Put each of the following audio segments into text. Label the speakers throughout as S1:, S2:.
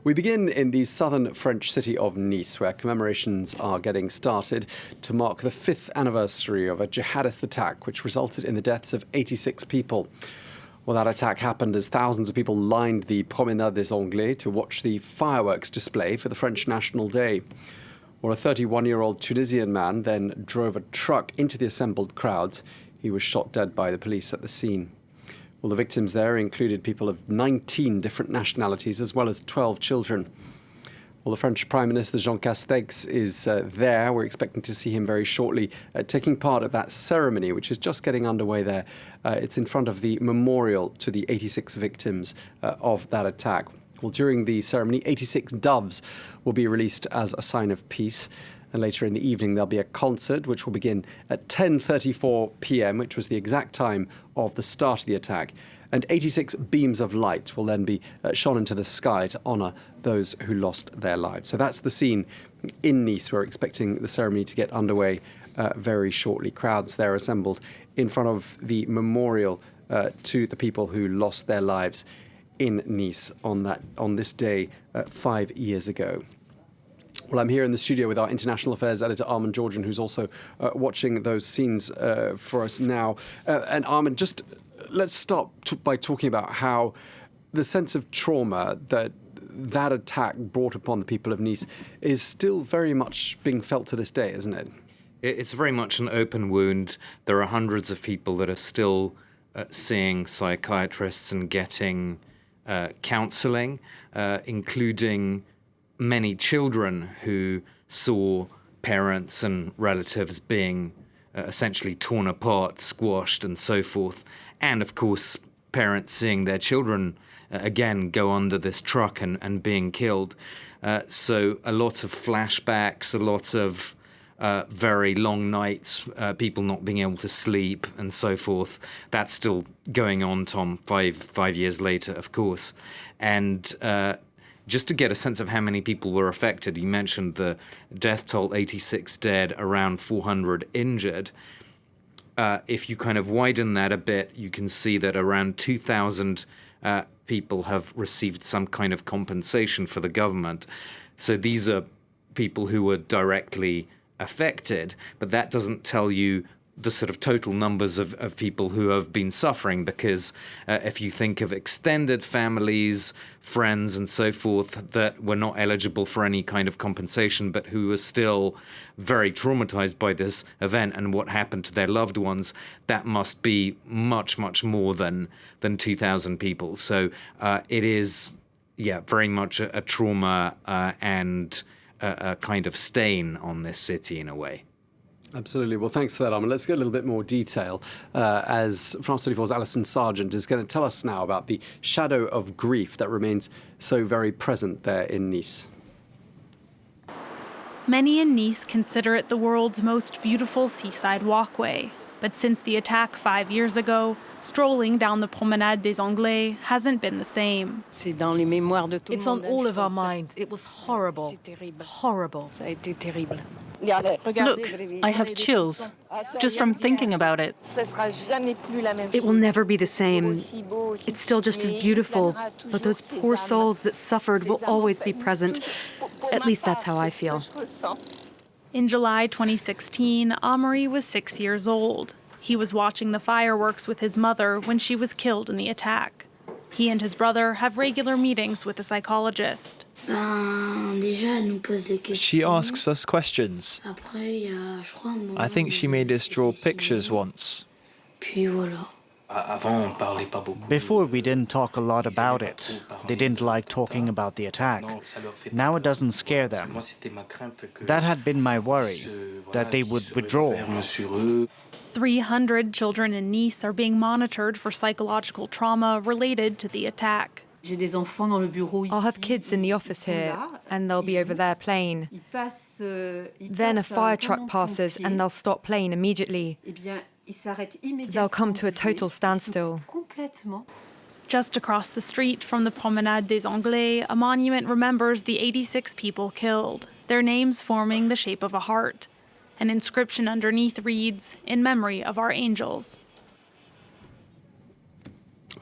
S1: We begin in the southern French city of Nice, where commemorations are getting started to mark the 5th anniversary of a jihadist attack which resulted in the deaths of 86 people. Well, that attack happened as thousands of people lined the Promenade des Anglais to watch the fireworks display for the French National Day. Well, a 31-year-old Tunisian man then drove a truck into the assembled crowds. He was shot dead by the police at the scene. Well, the victims there included people of 19 different nationalities, as well as 12 children. Well, the French Prime Minister Jean Castex is there. We're expecting to see him very shortly, taking part at that ceremony, which is just getting underway there. It's in front of the memorial to the 86 victims of that attack. Well, during the ceremony, 86 doves will be released as a sign of peace. And later in the evening, there'll be a concert which will begin at 10:34 p.m., which was the exact time of the start of the attack. And 86 beams of light will then be shone into the sky to honour those who lost their lives. So that's the scene in Nice. We're expecting the ceremony to get underway very shortly. Crowds there assembled in front of the memorial to the people who lost their lives in Nice on this day 5 years ago. Well, I'm here in the studio with our international affairs editor, Armand Georgian, who's also watching those scenes for us now. And Armand, just let's start by talking about how the sense of trauma that attack brought upon the people of Nice is still very much being felt to this day, isn't it?
S2: It's very much an open wound. There are hundreds of people that are still seeing psychiatrists and getting counselling, including many children who saw parents and relatives being essentially torn apart, squashed, and so forth. And, of course, parents seeing their children, again, go under this truck and being killed. So a lot of flashbacks, a lot of very long nights, people not being able to sleep, and so forth. That's still going on, Tom, five years later, of course. And just to get a sense of how many people were affected, you mentioned the death toll, 86 dead, around 400 injured. If you kind of widen that a bit, you can see that around 2,000 people have received some kind of compensation for the government. So these are people who were directly affected, but that doesn't tell you the sort of total numbers of people who have been suffering, because if you think of extended families, friends and so forth that were not eligible for any kind of compensation but who were still very traumatized by this event and what happened to their loved ones, that must be much, much more than 2,000 people. So it is, very much a trauma and a kind of stain on this city in a way.
S1: Absolutely. Well, thanks for that, Armand. Let's get a little bit more detail as France 24's Alison Sargent is going to tell us now about the shadow of grief that remains so very present there in Nice.
S3: Many in Nice consider it the world's most beautiful seaside walkway. But since the attack 5 years ago, strolling down the Promenade des Anglais hasn't been the same.
S4: It's on all of our minds. It was horrible. Horrible.
S5: Look, I have chills just from thinking about it. It will never be the same. It's still just as beautiful, but those poor souls that suffered will always be present. At least that's how I feel.
S3: In July 2016, Amaury was 6 years old. He was watching the fireworks with his mother when she was killed in the attack. He and his brother have regular meetings with a psychologist.
S6: She asks us questions. I think she made us draw pictures once.
S7: Before, we didn't talk a lot about it. They didn't like talking about the attack. Now it doesn't scare them. That had been my worry, that they would withdraw.
S3: 300 children in Nice are being monitored for psychological trauma related to the attack.
S8: I'll have kids in the office here, and they'll be over there playing. Then a fire truck passes, and they'll stop playing immediately. They'll come to a total standstill.
S3: Just across the street from the Promenade des Anglais, a monument remembers the 86 people killed, their names forming the shape of a heart. An inscription underneath reads, "In memory of our angels."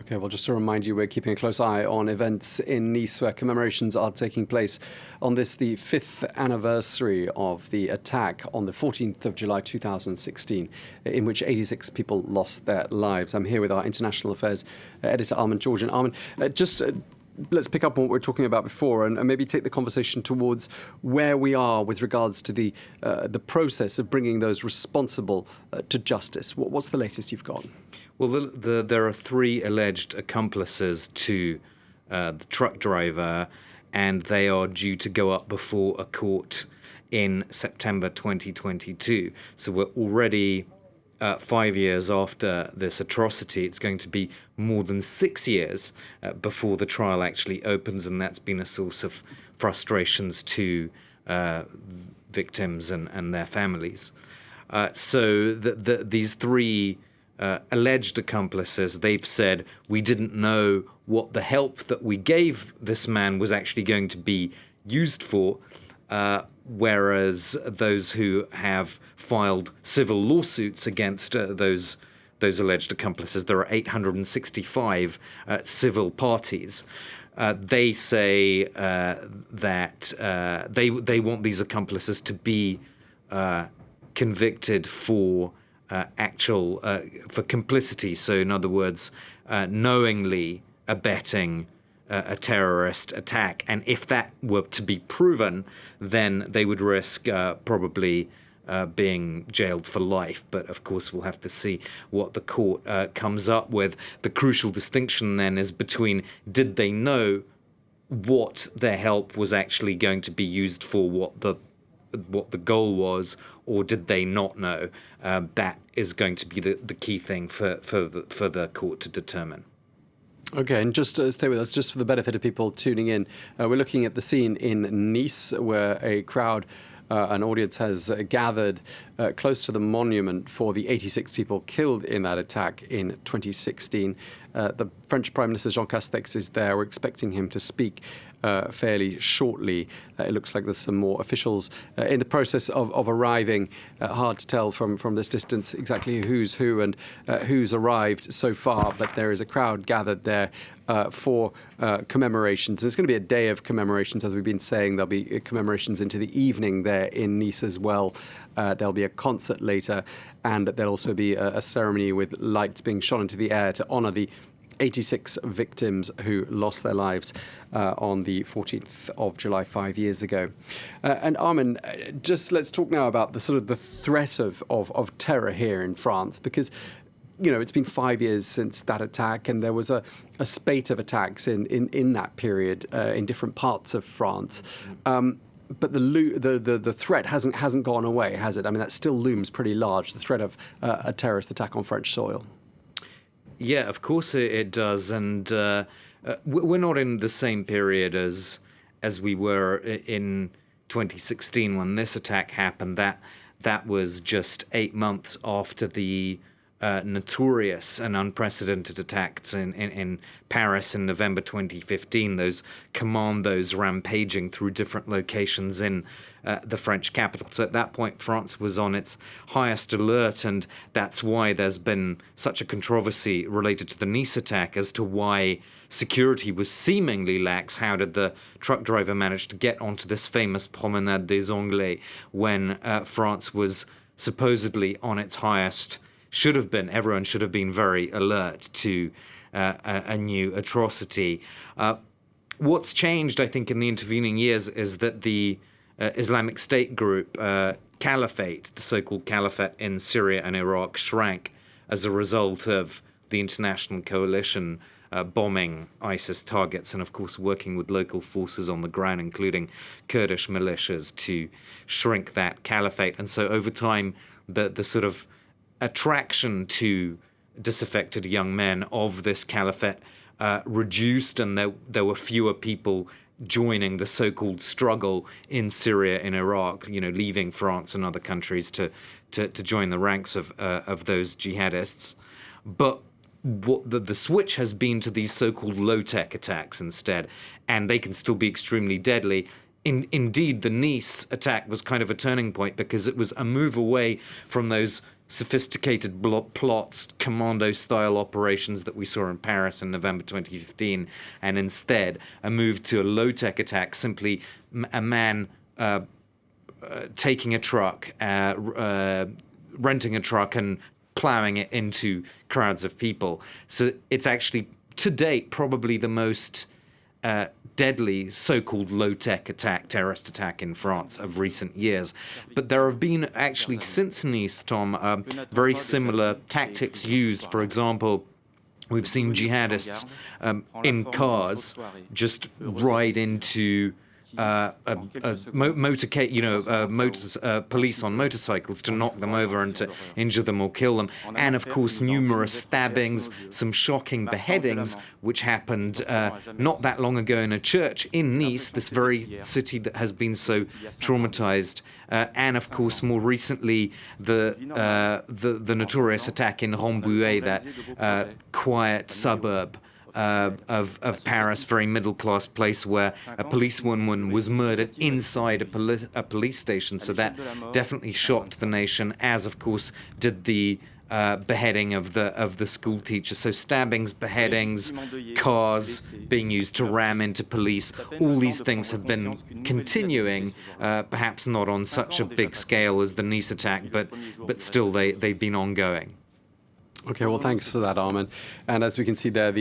S1: Okay, well, just to remind you, we're keeping a close eye on events in Nice where commemorations are taking place on this, the 5th anniversary of the attack on the 14th of July 2016, in which 86 people lost their lives. I'm here with our international affairs editor, Armin Georgian. Armin, let's pick up on what we were talking about before and maybe take the conversation towards where we are with regards to the process of bringing those responsible to justice. What's the latest you've got?
S2: Well, there are 3 alleged accomplices to the truck driver, and they are due to go up before a court in September 2022. So we're already 5 years after this atrocity. It's going to be more than 6 years before the trial actually opens, and that's been a source of frustrations to victims and their families. So these 3 alleged accomplices, they've said, we didn't know what the help that we gave this man was actually going to be used for, whereas those who have filed civil lawsuits against those alleged accomplices, there are 865 civil parties. They say that they want these accomplices to be convicted for for complicity. So in other words, knowingly abetting a terrorist attack. And if that were to be proven, then they would risk probably being jailed for life. But of course, we'll have to see what the court comes up with. The crucial distinction then is between, did they know what their help was actually going to be used for, what the goal was, or did they not know? That is going to be the key thing for the court to determine.
S1: Okay, and just stay with us, just for the benefit of people tuning in. We're looking at the scene in Nice where a crowd, an audience has gathered close to the monument for the 86 people killed in that attack in 2016. The French Prime Minister Jean Castex is there. We're expecting him to speak fairly shortly. It looks like there's some more officials in the process of arriving. Hard to tell from this distance exactly who's who and who's arrived so far, but there is a crowd gathered there for commemorations. It's going to be a day of commemorations, as we've been saying. There'll be commemorations into the evening there in Nice as well. There'll be a concert later, and there'll also be a ceremony with lights being shone into the air to honour the 86 victims who lost their lives on the 14th of July 5 years ago. And Armin, just let's talk now about the threat of terror here in France, because it's been 5 years since that attack, and there was a spate of attacks in that period in different parts of France. But the threat hasn't gone away, has it? I mean, that still looms pretty large, the threat of a terrorist attack on French soil.
S2: Yeah, of course it does, and we're not in the same period as we were in 2016 when this attack happened. That was just 8 months after the notorious and unprecedented attacks in Paris in November 2015, those commandos rampaging through different locations in the French capital. So at that point, France was on its highest alert, and that's why there's been such a controversy related to the Nice attack as to why security was seemingly lax. How did the truck driver manage to get onto this famous Promenade des Anglais when France was supposedly on its highest? Everyone should have been very alert to a new atrocity. What's changed, I think, in the intervening years is that the Islamic State group, Caliphate, the so-called Caliphate in Syria and Iraq, shrank as a result of the international coalition bombing ISIS targets and, of course, working with local forces on the ground, including Kurdish militias, to shrink that caliphate. And so over time, the sort of attraction to disaffected young men of this caliphate reduced, and there were fewer people joining the so-called struggle in Syria and Iraq, leaving France and other countries to join the ranks of those jihadists. But what the switch has been to these so-called low-tech attacks instead, and they can still be extremely deadly. indeed, the Nice attack was kind of a turning point because it was a move away from those sophisticated plots, commando-style operations that we saw in Paris in November 2015, and instead a move to a low-tech attack, simply a man taking a truck, renting a truck and plowing it into crowds of people. So it's actually, to date, probably the most deadly so-called low-tech terrorist attack in France of recent years. But there have been actually since Nice, Tom, very similar tactics used. For example, we've seen jihadists in cars just ride into police on motorcycles to knock them over and to injure them or kill them, and of course numerous stabbings, some shocking beheadings which happened not that long ago in a church in Nice, this very city that has been so traumatized, and of course more recently the notorious attack in Rambouillet, that quiet suburb of Paris, very middle-class place where a policewoman was murdered inside a police station. So that definitely shocked the nation, as of course did the beheading of the school teacher. So stabbings, beheadings, cars being used to ram into police, all these things have been continuing, perhaps not on such a big scale as the Nice attack, but still they've been ongoing.
S1: Okay, well, thanks for that, Armin. And as we can see there,